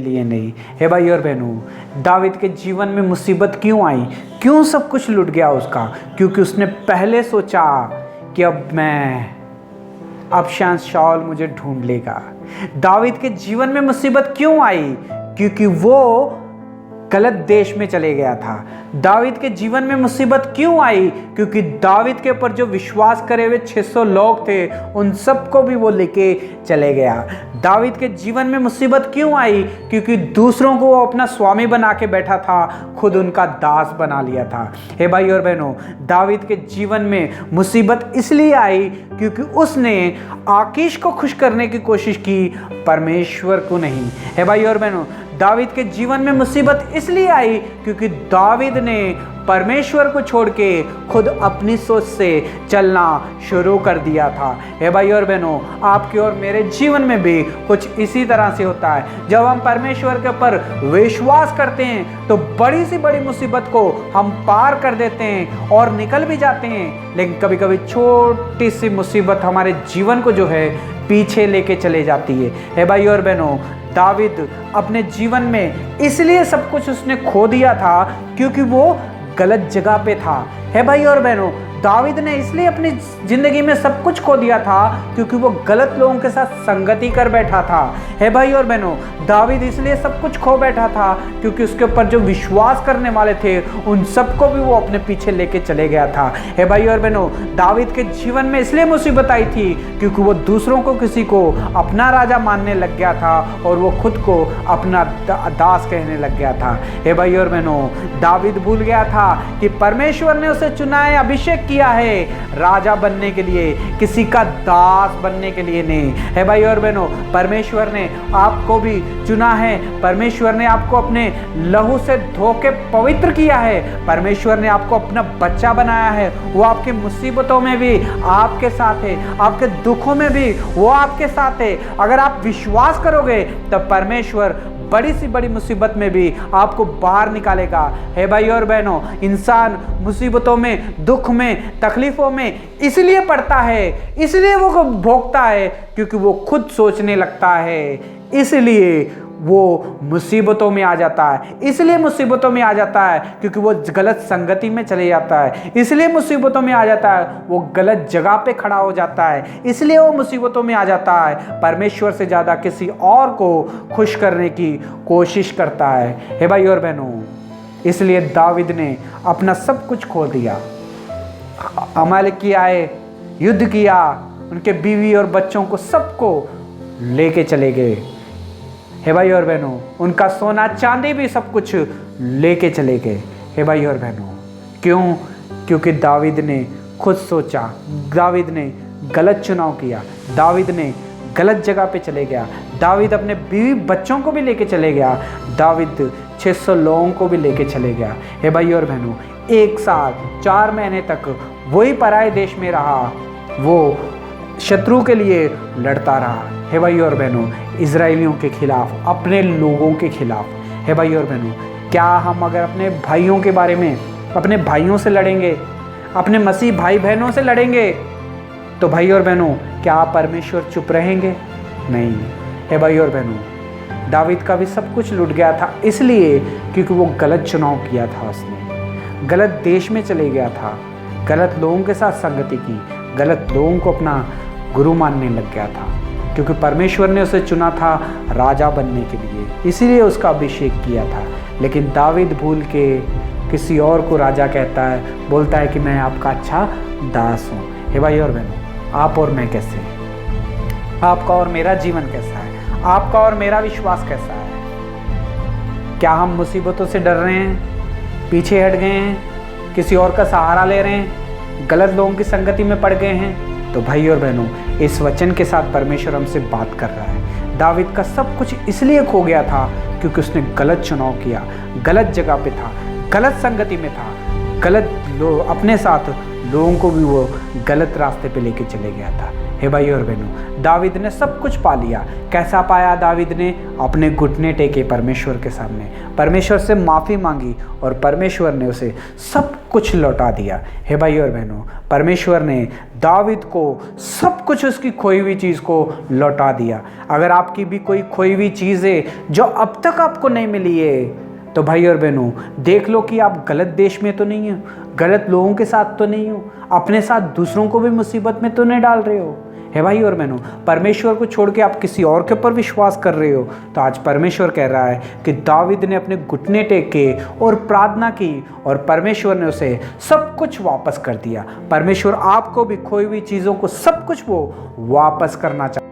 लिए नहीं। हे भाई और बहनों, दावीद के जीवन में मुसीबत क्यों आई, क्यों सब कुछ लुट गया उसका? क्योंकि उसने पहले सोचा कि अब शायद शाऊल मुझे ढूंढ लेगा। दावीद के जीवन में मुसीबत क्यों आई? क्योंकि वो गलत देश में चले गया था। दावीद के जीवन में मुसीबत क्यों आई? क्योंकि दावीद के ऊपर जो विश्वास करे हुए 600 लोग थे, उन सबको भी वो लेके चले गया। दावीद के जीवन में मुसीबत क्यों आई? क्योंकि दूसरों को वो अपना स्वामी बना के बैठा था, खुद उनका दास बना लिया था। हे भाई और बहनों, दावीद के जीवन में मुसीबत इसलिए आई क्योंकि उसने आकीश को खुश करने की कोशिश की, परमेश्वर को नहीं। हे भाई और बहनों, दावीद के जीवन में मुसीबत इसलिए आई क्योंकि दावीद ने परमेश्वर को छोड़ के खुद अपनी सोच से चलना शुरू कर दिया था। हे भाई और बहनों, आपके और मेरे जीवन में भी कुछ इसी तरह से होता है। जब हम परमेश्वर के ऊपर विश्वास करते हैं तो बड़ी सी बड़ी मुसीबत को हम पार कर देते हैं और निकल भी जाते हैं, लेकिन कभी कभी छोटी सी मुसीबत हमारे जीवन को जो है पीछे लेके चले जाती है। हे भाई और बहनों, दावीद अपने जीवन में इसलिए सब कुछ उसने खो दिया था क्योंकि वो गलत जगह पे था। है भाई और बहनों, दावीद ने इसलिए अपनी जिंदगी में सब कुछ खो दिया था क्योंकि वो गलत लोगों के साथ संगति कर बैठा था। है भाई और बहनों, दावीद इसलिए सब कुछ खो बैठा था क्योंकि उसके ऊपर जो विश्वास करने वाले थे उन सबको भी वो अपने पीछे लेके चले गया था। है भाई और बहनों, दावीद के जीवन में इसलिए मुसीबत आई थी क्योंकि वो दूसरों को किसी को अपना राजा मानने लग गया था और वो खुद को अपना दास कहने लग गया था। हे भाई और बहनों, दावीद भूल गया था कि परमेश्वर ने उसे चुना है, अभिषेक किया है राजा बनने के लिए, किसी का दास बनने के लिए नहीं। है भाई और बहनों, परमेश्वर ने आपको भी चुना है, परमेश्वर ने आपको अपने लहू से धो के पवित्र किया है, परमेश्वर ने आपको अपना बच्चा बनाया है। वो आपकी मुसीबतों में भी आपके साथ है, आपके दुखों में भी वो आपके साथ है। अगर आप विश्वास करोगे तब परमेश्वर बड़ी सी बड़ी मुसीबत में भी आपको बाहर निकालेगा। है भाई और बहनों, इंसान मुसीबतों में, दुख में, तकलीफों में इसलिए पड़ता है, इसलिए वो भोगता है क्योंकि वो खुद सोचने लगता है, इसलिए वो मुसीबतों में आ जाता है, इसलिए मुसीबतों में आ जाता है क्योंकि वो गलत संगति में चले जाता है, इसलिए मुसीबतों में आ जाता है, वो गलत जगह पे खड़ा हो जाता है, इसलिए वो मुसीबतों में आ जाता है, परमेश्वर से ज़्यादा किसी और को खुश करने की कोशिश करता है। हे भाई और बहनों, इसलिए दावीद ने अपना सब कुछ खो दिया। अमालेकी आए, युद्ध किया, उनके बीवी और बच्चों को सबको लेके चले गए। हे भाई और बहनों, उनका सोना चांदी भी सब कुछ लेके चले गए। हे भाई और बहनों, क्यों? क्योंकि दावीद ने खुद सोचा, दावीद ने गलत चुनाव किया, दावीद ने गलत जगह पे चले गया, दावीद अपने बीवी बच्चों को भी लेके चले गया, दावीद 600 लोगों को भी लेके चले गया। हे भाई और बहनों, 1 साल 4 महीने तक वही पराये देश में रहा, वो शत्रु के लिए लड़ता रहा। हे भाई और बहनों, इजरायलियों के खिलाफ, अपने लोगों के खिलाफ। हे भाई और बहनों, क्या हम अगर अपने भाइयों के बारे में, अपने भाइयों से लड़ेंगे, अपने मसीह भाई बहनों से लड़ेंगे, तो भाई और बहनों, क्या परमेश्वर चुप रहेंगे? नहीं। हे भाई और बहनों, दावीद का भी सब कुछ लुट गया था इसलिए क्योंकि वो गलत चुनाव किया था, उसने गलत देश में चले गया था, गलत लोगों के साथ संगति की, गलत लोगों को अपना गुरु मानने लग गया था, क्योंकि परमेश्वर ने उसे चुना था राजा बनने के लिए, इसीलिए उसका अभिषेक किया था। लेकिन दावीद भूल के किसी और को राजा कहता है, बोलता है कि मैं आपका अच्छा दास हूँ। हे भाई और बहनों, आप और मैं कैसे हैं? आपका और मेरा जीवन कैसा है? आपका और मेरा विश्वास कैसा है? क्या हम मुसीबतों से डर रहे हैं, पीछे हट गए हैं, किसी और का सहारा ले रहे हैं, गलत लोगों की संगति में पड़ गए हैं? तो भाई और बहनों, इस वचन के साथ परमेश्वर हमसे बात कर रहा है। दावीद का सब कुछ इसलिए खो गया था क्योंकि उसने गलत चुनाव किया, गलत जगह पे था, गलत संगति में था, गलत अपने साथ लोगों को भी वो गलत रास्ते पे लेके चले गया था। हे भाई और बहनों, दावीद ने सब कुछ पा लिया। कैसा पाया दावीद ने? अपने घुटने टेके परमेश्वर के सामने, परमेश्वर से माफ़ी मांगी और परमेश्वर ने उसे सब कुछ लौटा दिया। हे भाई और बहनों, परमेश्वर ने दाविद को सब कुछ उसकी खोई हुई चीज़ को लौटा दिया। अगर आपकी भी कोई खोई हुई चीज़ है जो अब तक आपको नहीं मिली है, तो भाई और बहनों, देख लो कि आप गलत देश में तो नहीं हो, गलत लोगों के साथ तो नहीं हो, अपने साथ दूसरों को भी मुसीबत में तो नहीं डाल रहे हो। है भाई और बहनों, परमेश्वर को छोड़ के आप किसी और के ऊपर विश्वास कर रहे हो। तो आज परमेश्वर कह रहा है कि दाविद ने अपने घुटने टेके और प्रार्थना की और परमेश्वर ने उसे सब कुछ वापस कर दिया। परमेश्वर आपको भी खोई हुई चीज़ों को सब कुछ वो वापस करना चाहता है।